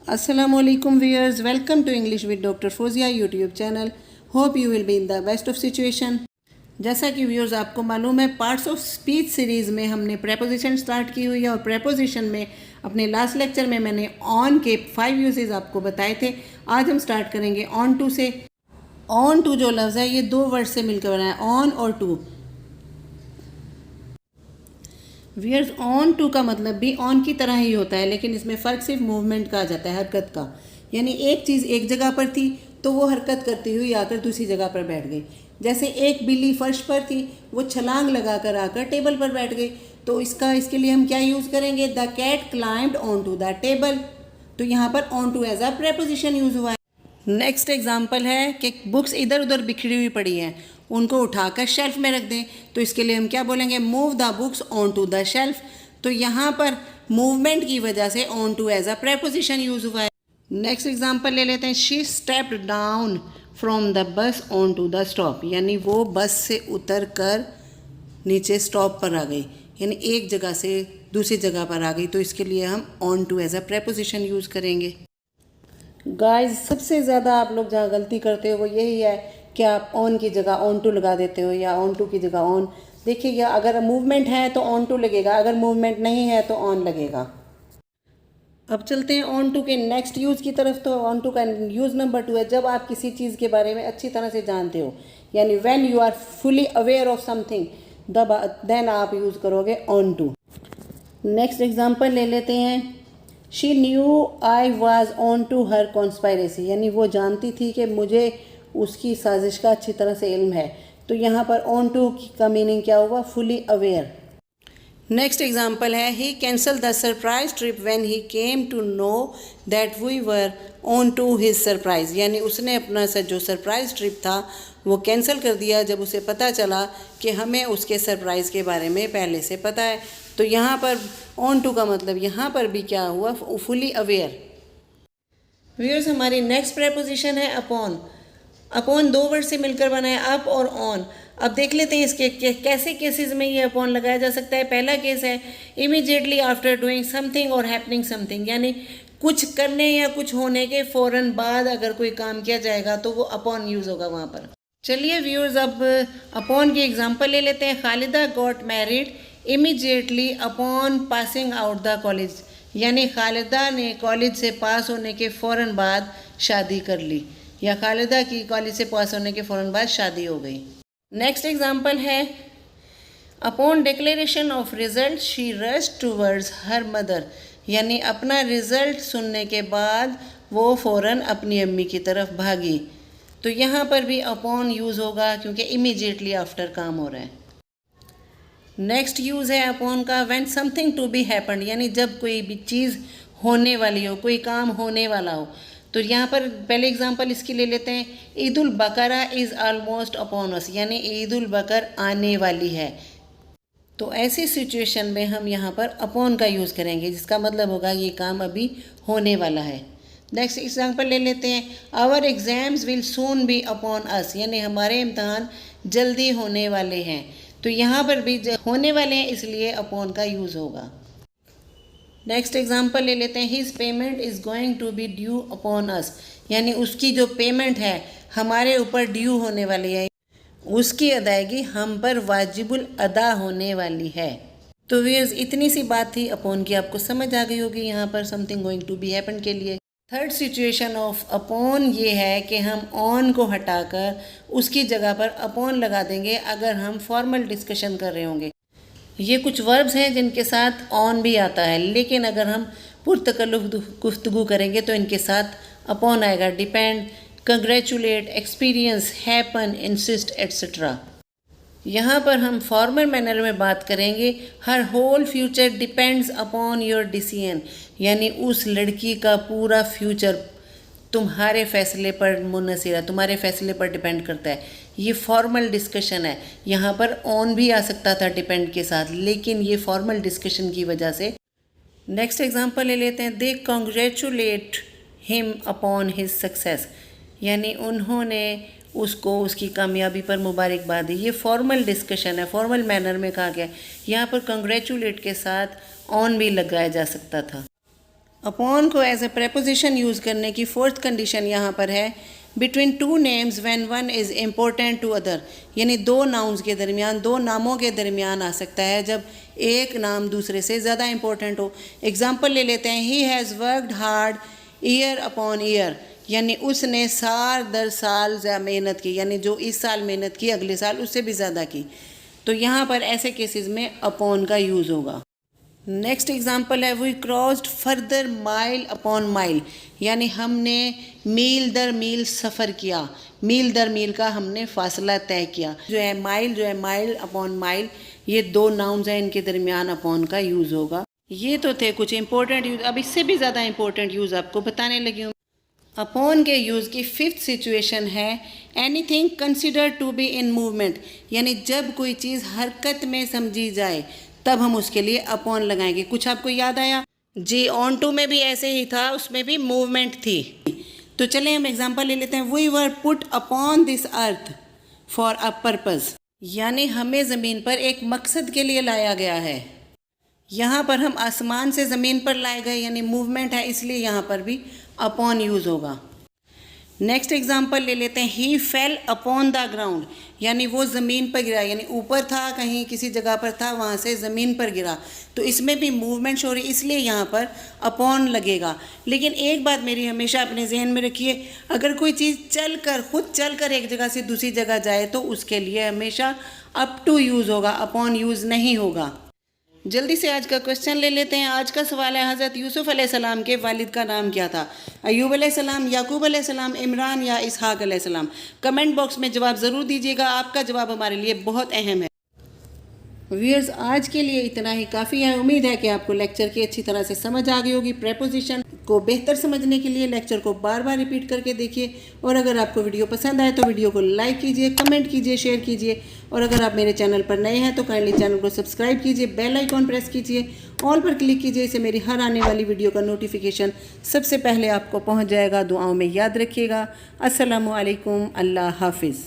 Assalamualaikum viewers, welcome to English with Dr. Fozia YouTube channel. Hope you will be in the best of situation. जैसा कि viewers आपको मालूम है, parts of speech series में हमने preposition start की हुई है और प्रेपोजिशन में अपने लास्ट लेक्चर में मैंने ऑन के 5 यूजेस आपको बताए थे। आज हम स्टार्ट करेंगे ऑन टू से। ऑन टू जो लफ्ज़ है ये 2 वर्ड से मिलकर बना है, ऑन और टू। व्यूअर्स, ऑन टू का मतलब भी ऑन की तरह ही होता है, लेकिन इसमें फ़र्क सिर्फ मूवमेंट का आ जाता है, हरकत का। यानी एक चीज़ एक जगह पर थी तो वो हरकत करती हुई आकर दूसरी जगह पर बैठ गई। जैसे एक बिल्ली फर्श पर थी, वो छलांग लगाकर आकर टेबल पर बैठ गई। तो इसके लिए हम क्या यूज़ करेंगे? The cat climbed on to the table. तो यहाँ पर on to as a preposition use हुआ है। नेक्स्ट एग्जाम्पल है कि बुक्स इधर उधर बिखरी हुई पड़ी हैं, उनको उठाकर शेल्फ में रख दें। तो इसके लिए हम क्या बोलेंगे? Move the books on to the shelf. तो यहाँ पर मूवमेंट की वजह से on to as a preposition use हुआ है। नेक्स्ट एग्जाम्पल ले लेते हैं। She stepped down from the bus on to the stop. यानी वो बस से उतर कर नीचे स्टॉप पर आ गई, यानी एक जगह से दूसरी जगह पर आ गई। तो इसके लिए हम on to as a preposition use करेंगे। गाइस, सबसे ज़्यादा आप लोग जहाँ गलती करते हो वो यही है कि आप ऑन की जगह ऑन टू लगा देते हो या ऑन टू की जगह ऑन। देखिएगा, अगर मूवमेंट है तो ऑन टू लगेगा, अगर मूवमेंट नहीं है तो ऑन लगेगा। अब चलते हैं ऑन टू के नेक्स्ट यूज़ की तरफ। तो ऑन टू का यूज़ नंबर 2 है जब आप किसी चीज़ के बारे में अच्छी तरह से जानते हो, यानी when you are fully aware of something, then आप यूज़ करोगे ऑन टू। नेक्स्ट एग्जाम्पल ले लेते हैं। She knew I was on to her conspiracy. यानी वो जानती थी कि मुझे उसकी साजिश का अच्छी तरह से इल्म है। तो यहाँ पर ऑन टू का मीनिंग क्या हुआ? Fully aware. नेक्स्ट एग्जाम्पल है। He cancel the surprise trip when he came to know that we were on to his surprise. यानी उसने अपना जो सरप्राइज ट्रिप था वो कैंसिल कर दिया जब उसे पता चला कि हमें उसके सरप्राइज़ के बारे में पहले से पता है। तो यहाँ पर ऑन टू का मतलब यहाँ पर भी क्या हुआ? Fully aware. व्यूअर्स, हमारी नेक्स्ट प्रेपोजिशन है अपॉन। अपॉन 2 वर्ड से मिलकर बना है, अप और ऑन। अब देख लेते हैं इसके कैसे केसेस में ये अपॉन लगाया जा सकता है। पहला केस है इमीडिएटली आफ्टर डूइंग समथिंग और हैपनिंग समथिंग। यानी कुछ करने या कुछ होने के फ़ौरन बाद अगर कोई काम किया जाएगा तो वो अपॉन यूज़ होगा वहाँ पर। चलिए व्यूअर्स, अब अपॉन की एग्जांपल ले लेते हैं। Khalida got married immediately upon passing out the college. यानी खालिदा ने कॉलेज से पास होने के फ़ौरन बाद शादी कर ली, या खालिदा की कॉलेज से पास होने के फ़ौरन बाद शादी हो गई। नेक्स्ट एग्जांपल है upon declaration of result she rush towards her mother. यानी अपना रिज़ल्ट सुनने के बाद वो फ़ौरन अपनी अम्मी की तरफ भागी। तो यहाँ पर भी अपॉन यूज़ होगा क्योंकि इमीडिएटली आफ्टर काम हो रहा है। नेक्स्ट यूज़ है अपॉन का when something to be happened. यानी जब कोई भी चीज़ होने वाली हो, कोई काम होने वाला हो। तो यहाँ पर पहले एग्जांपल इसकी ले लेते हैं। ईद उल बकरा इज़ ऑलमोस्ट अपॉन अस। यानी ईद उल बकर आने वाली है। तो ऐसी सिचुएशन में हम यहाँ पर अपॉन का यूज़ करेंगे, जिसका मतलब होगा ये काम अभी होने वाला है। नेक्स्ट एग्जांपल ले लेते हैं। Our exams will soon be upon us. यानी हमारे इम्तहान जल्दी होने वाले हैं। तो यहाँ पर भी होने वाले हैं, इसलिए अपॉन का यूज़ होगा। नेक्स्ट एग्जांपल ले लेते हैं। His payment is going to be due upon us. यानी उसकी जो पेमेंट है हमारे ऊपर ड्यू होने वाली है, उसकी अदायगी हम पर वाजिबुल अदा होने वाली है। तो व्यूअर्स, इतनी सी बात थी अपॉन की, आपको समझ आ गई होगी यहाँ पर something going to be happen के लिए। थर्ड सिचुएशन ऑफ अपॉन ये है कि हम ऑन को हटाकर उसकी जगह पर अपॉन लगा देंगे अगर हम फॉर्मल डिस्कशन कर रहे होंगे। ये कुछ वर्ब्स हैं जिनके साथ ऑन भी आता है, लेकिन अगर हम पुरतकल्लुफ़ गुफ्तगू करेंगे तो इनके साथ अपॉन आएगा। Depend, congratulate, experience, happen, insist etcetera. यहाँ पर हम फॉर्मल मैनर में बात करेंगे। Her whole future depends upon your decision. यानी उस लड़की का पूरा फ्यूचर तुम्हारे फैसले पर मुनहसर है, तुम्हारे फैसले पर डिपेंड करता है। ये फॉर्मल डिस्कशन है। यहाँ पर ऑन भी आ सकता था डिपेंड के साथ, लेकिन ये फॉर्मल डिस्कशन की वजह से। नेक्स्ट एग्जांपल ले लेते हैं। They congratulate him upon his success. यानी उन्होंने उसको उसकी कामयाबी पर मुबारकबाद दी। ये फॉर्मल डिस्कशन है, फॉर्मल मैनर में कहा गया। यहाँ पर कंग्रेचुलेट के साथ ऑन भी लगाया जा सकता था। अपॉन को एज ए प्रेपोजिशन यूज़ करने की फोर्थ कंडीशन यहाँ पर है between two names when one is important to other, यानी दो नाउन्स के दरमियान, दो नामों के दरमियान आ सकता है जब एक नाम दूसरे से ज़्यादा इम्पोर्टेंट हो। एग्जाम्पल ले लेते हैं, he has worked hard year upon year, यानी उसने साल दर साल मेहनत की, यानी जो इस साल मेहनत की अगले साल उससे भी ज़्यादा की। तो यहाँ पर ऐसे केसेस में अपॉन का यूज़ होगा। नेक्स्ट एग्जाम्पल है we crossed further mile upon mile, यानी हमने मील दर मील सफ़र किया, मील दर मील का हमने फासला तय किया। जो है माइल अपॉन माइल, ये दो नाउन्स हैं, इनके दरमियान अपॉन का यूज़ होगा। ये तो थे कुछ इंपॉर्टेंट यूज़, अब इससे भी ज़्यादा इंपॉर्टेंट यूज़ आपको बताने लगी हूँ। अपॉन के यूज़ की फिफ्थ सिचुएशन है anything consider to be in movement, यानी जब कोई चीज़ हरकत में समझी जाए तब हम उसके लिए अपॉन लगाएंगे। कुछ आपको याद आया जी, ऑन टू में भी ऐसे ही था, उसमें भी मूवमेंट थी। तो चलें हम एग्जांपल ले लेते हैं। We were put upon this earth for a purpose, यानी हमें ज़मीन पर एक मकसद के लिए लाया गया है। यहाँ पर हम आसमान से ज़मीन पर लाए गए, यानी मूवमेंट है, इसलिए यहाँ पर भी अपॉन यूज़ होगा। नेक्स्ट एग्जांपल ले लेते हैं, ही फेल अपॉन द ग्राउंड, यानी वो ज़मीन पर गिरा, यानी ऊपर था, कहीं किसी जगह पर था, वहाँ से ज़मीन पर गिरा। तो इसमें भी मूवमेंट हो रही, इसलिए यहाँ पर अपॉन लगेगा। लेकिन एक बात मेरी हमेशा अपने जहन में रखिए, अगर कोई चीज़ खुद चल कर एक जगह से दूसरी जगह जाए तो उसके लिए हमेशा अप टू यूज़ होगा, अपॉन यूज़ नहीं होगा। जल्दी से आज का क्वेश्चन ले लेते हैं। आज का सवाल है, हज़रत यूसुफ़ अलैहिस्सलाम के वालिद का नाम क्या था? अय्यूब अलैहिस्सलाम, याकूब अलैहिस्सलाम, इमरान या इसहाक अलैहिस्सलाम? कमेंट बॉक्स में जवाब ज़रूर दीजिएगा, आपका जवाब हमारे लिए बहुत अहम है। व्यूअर्स, आज के लिए इतना ही काफ़ी है। उम्मीद है कि आपको लेक्चर की अच्छी तरह से समझ आ गई होगी। प्रेपोजिशन को बेहतर समझने के लिए लेक्चर को बार बार रिपीट करके देखिए, और अगर आपको वीडियो पसंद आए तो वीडियो को लाइक कीजिए, कमेंट कीजिए, शेयर कीजिए, और अगर आप मेरे चैनल पर नए हैं तो काइंडली चैनल को सब्सक्राइब कीजिए, बेल आइकॉन प्रेस कीजिए, ऑल पर क्लिक कीजिए, इससे मेरी हर आने वाली वीडियो का नोटिफिकेशन सबसे पहले आपको पहुँच जाएगा। दुआओं में याद रखिएगा। अस्सलामु अलैकुम, अल्लाह हाफिज़।